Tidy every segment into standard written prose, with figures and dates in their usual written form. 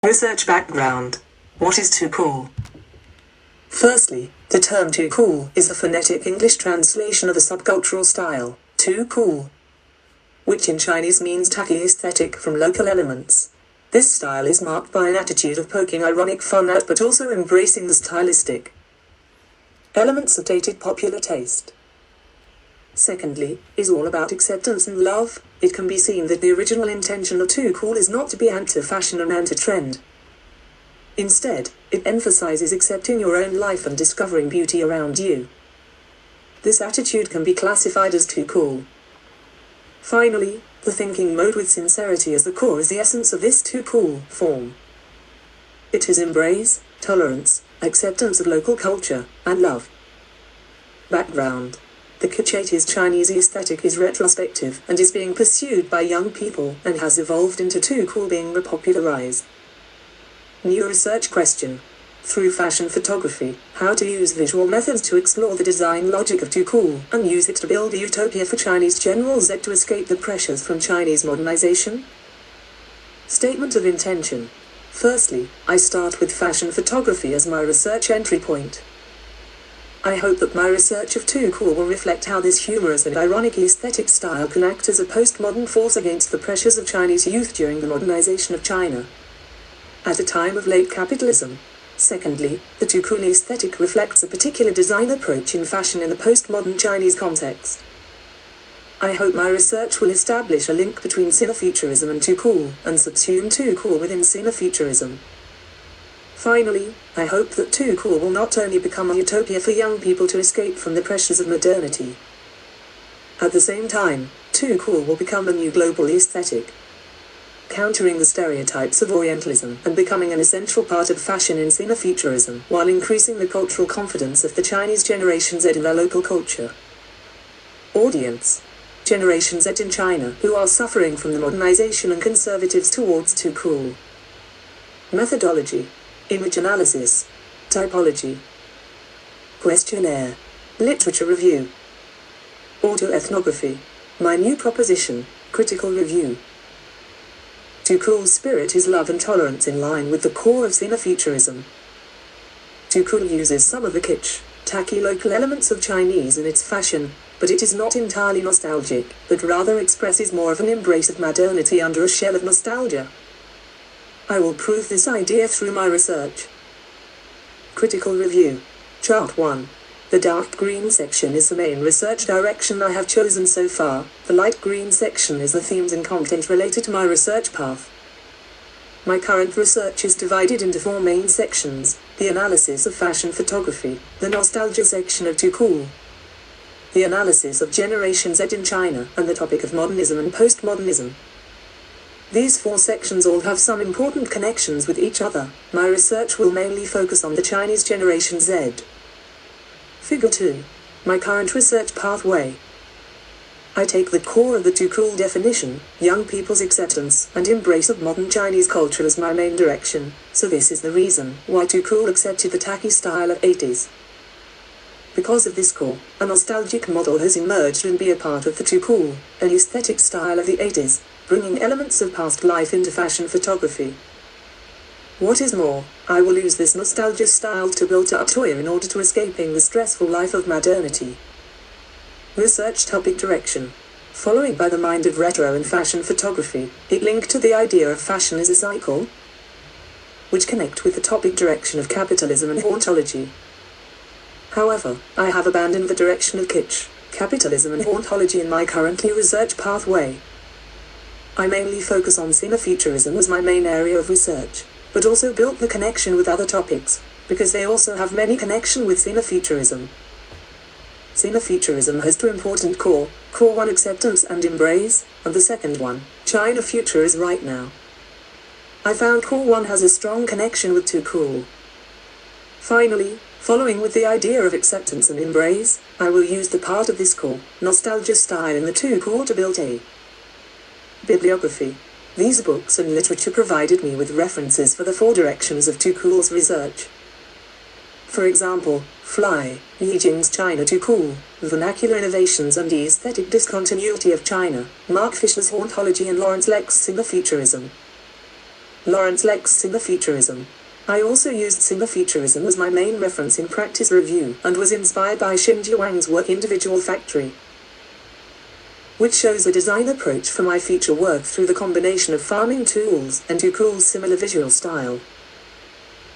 Research background. What is too cool? Firstly, the term too cool is a phonetic English translation of a subcultural style, too cool, which in Chinese means tacky aesthetic from local elements. This style is marked by an attitude of poking ironic fun at but also embracing the stylistic elements of dated popular taste. Secondly, is all about acceptance and love. It can be seen that the original intention of too cool is not to be anti-fashion and anti-trend. Instead, it emphasizes accepting your own life and discovering beauty around you. This attitude can be classified as too cool. Finally, the thinking mode with sincerity as the core is the essence of this too cool form. It is embrace, tolerance, acceptance of local culture, and love. Background. The kitsch 80s Chinese aesthetic is retrospective and is being pursued by young people and has evolved into too cool being repopularized. New research question. Through fashion photography, how to use visual methods to explore the design logic of too cool and use it to build a utopia for Chinese General Z to escape the pressures from Chinese modernization? Statement of intention. Firstly, I start with fashion photography as my research entry point. I hope that my research of too cool will reflect how this humorous and ironic aesthetic style can act as a postmodern force against the pressures of Chinese youth during the modernization of China at a time of late capitalism. Secondly, the too cool aesthetic reflects a particular design approach in fashion in the postmodern Chinese context. I hope my research will establish a link between Sinofuturism and too cool, and subsume too cool within Sinofuturism. Finally, I hope that too cool will not only become a utopia for young people to escape from the pressures of modernity. At the same time, too cool will become a new global aesthetic, countering the stereotypes of Orientalism and becoming an essential part of fashion in Sinofuturism, while increasing the cultural confidence of the Chinese Generation Z in their local culture. Audience. Generation Z in China, who are suffering from the modernization and conservatives towards too cool. Methodology. Image analysis. Typology. Questionnaire. Literature review. Autoethnography. My new proposition. Critical review. Too cool's spirit is love and tolerance in line with the core of Sinofuturism. Too cool uses some of the kitsch, tacky local elements of Chinese in its fashion, but it is not entirely nostalgic, but rather expresses more of an embrace of modernity under a shell of nostalgia. I will prove this idea through my research. Critical review. Chart 1. The dark green section is the main research direction I have chosen so far. The light green section is the themes and content related to my research path. My current research is divided into 4 main sections: the analysis of fashion photography, the nostalgia section of too cool, the analysis of Generation Z in China, and the topic of modernism and postmodernism. These 4 sections all have some important connections with each other. My research will mainly focus on the Chinese Generation Z. Figure 2. My current research pathway. I take the core of the too cool definition, young people's acceptance and embrace of modern Chinese culture as my main direction, so this is the reason why too cool accepted the tacky style of 80s. Because of this core, a nostalgic model has emerged and be a part of the too cool, an aesthetic style of the 80s, bringing elements of past life into fashion photography. What is more, I will use this nostalgia style to build a utopia in order to escaping the stressful life of modernity. Research topic direction. Following by the mind of retro and fashion photography, it linked to the idea of fashion as a cycle, which connect with the topic direction of capitalism and hauntology. However, I have abandoned the direction of kitsch, capitalism and hauntology in my currently research pathway. I mainly focus on Sinofuturism as my main area of research, but also built the connection with other topics, because they also have many connection with Sinofuturism. Sinofuturism has 2 important core 1 acceptance and embrace, and the second one, China future is right now. I found core 1 has a strong connection with too cool. Finally, following with the idea of acceptance and embrace, I will use the part of this core, nostalgia style in the too cool to build a bibliography. These books and literature provided me with references for the 4 directions of too cool's research. For example, Fly, Yi Jing's China Too Cool, Vernacular Innovations and the Aesthetic Discontinuity of China, Mark Fisher's Hauntology and Lawrence Leck's Sinofuturism. Lawrence Leck's Similar-Futurism. I also used Similar-Futurism as my main reference in practice review and was inspired by Xinji Wang's work Individual Factory, which shows a design approach for my feature work through the combination of farming tools and Too Cool's similar visual style.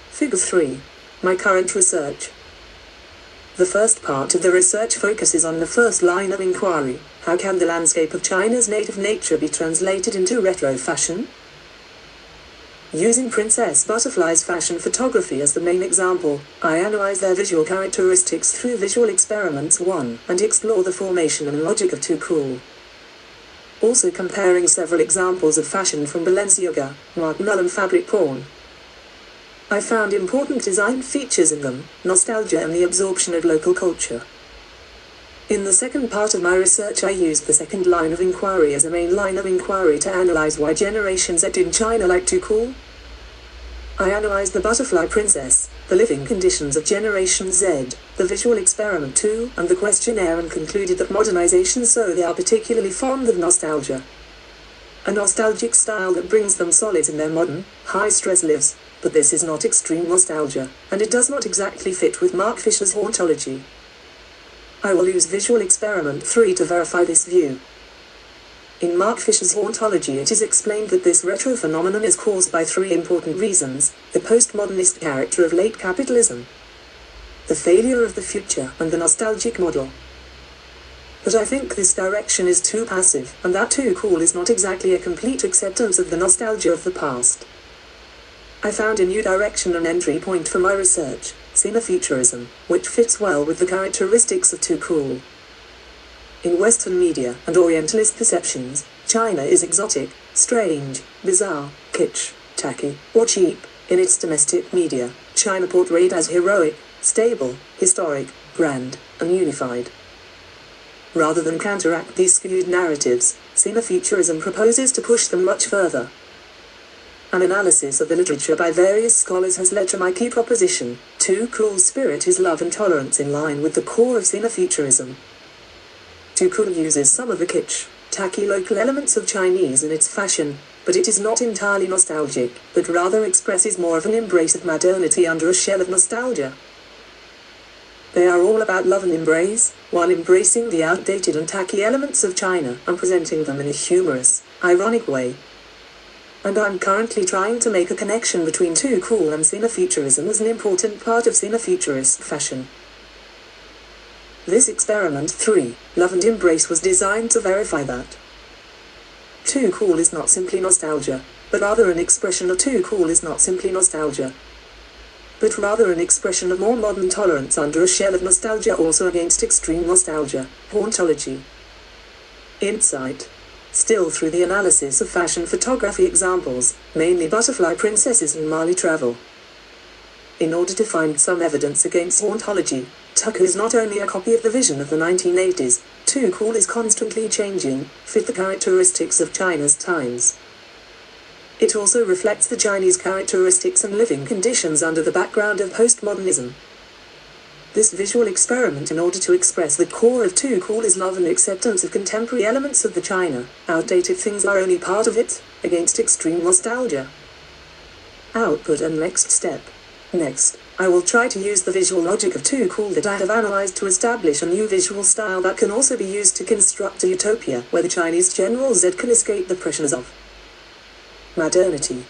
Figure 3. My current research. The first part of the research focuses on the first line of inquiry: how can the landscape of China's native nature be translated into retro fashion? Using Princess Butterfly's fashion photography as the main example, I analyze their visual characteristics through visual experiments 1 and explore the formation and logic of Too Cool. Also comparing several examples of fashion from Balenciaga, Marc Mullen fabric porn. I found important design features in them, nostalgia and the absorption of local culture. In the second part of my research I used the second line of inquiry as a main line of inquiry to analyze why Generation Z in China like Too Cool. I analyzed the butterfly princess, the living conditions of Generation Z, the visual experiment 2, and the questionnaire and concluded that modernization so they are particularly fond of nostalgia. A nostalgic style that brings them solace in their modern, high-stress lives. But this is not extreme nostalgia, and it does not exactly fit with Mark Fisher's hauntology. I will use visual experiment 3 to verify this view. In Mark Fisher's hauntology it is explained that this retro phenomenon is caused by 3 important reasons: the postmodernist character of late capitalism, the failure of the future, and the nostalgic model. But I think this direction is too passive, and that Too Cool is not exactly a complete acceptance of the nostalgia of the past. I found a new direction and entry point for my research, Similar-Futurism, which fits well with the characteristics of Too Cool. In Western media and Orientalist perceptions, China is exotic, strange, bizarre, kitsch, tacky, or cheap. In its domestic media, China portrayed as heroic, stable, historic, grand, and unified. Rather than counteract these skewed narratives, Similar-Futurism proposes to push them much further. An analysis of the literature by various scholars has led to my key proposition: Too Cool's spirit is love and tolerance in line with the core of Similar-Futurism. Too Cool uses some of the kitsch, tacky local elements of Chinese in its fashion, but it is not entirely nostalgic, but rather expresses more of an embrace of modernity under a shell of nostalgia. They are all about love and embrace, while embracing the outdated and tacky elements of China and presenting them in a humorous, ironic way. And I'm currently trying to make a connection between Too Cool and Similar-Futurism as an important part of Similar-Futurist fashion. This experiment 3, Love and Embrace, was designed to verify that Too Cool is not simply nostalgia, but rather an expression of Too Cool is not simply nostalgia, but rather an expression of more modern tolerance under a shell of nostalgia, also against extreme nostalgia, hauntology. Insight. Still through the analysis of fashion photography examples, mainly butterfly princesses and Mali travel. In order to find some evidence against hauntology, Tucker is not only a copy of the vision of the 1980s, Too Cool is constantly changing, fit the characteristics of China's times. It also reflects the Chinese characteristics and living conditions under the background of postmodernism. This visual experiment in order to express the core of Too Cool is love and acceptance of contemporary elements of the China. Outdated things are only part of it, against extreme nostalgia. Output and next step. Next, I will try to use the visual logic of Too Cool that I have analyzed to establish a new visual style that can also be used to construct a utopia where the Chinese General Z can escape the pressures of modernity.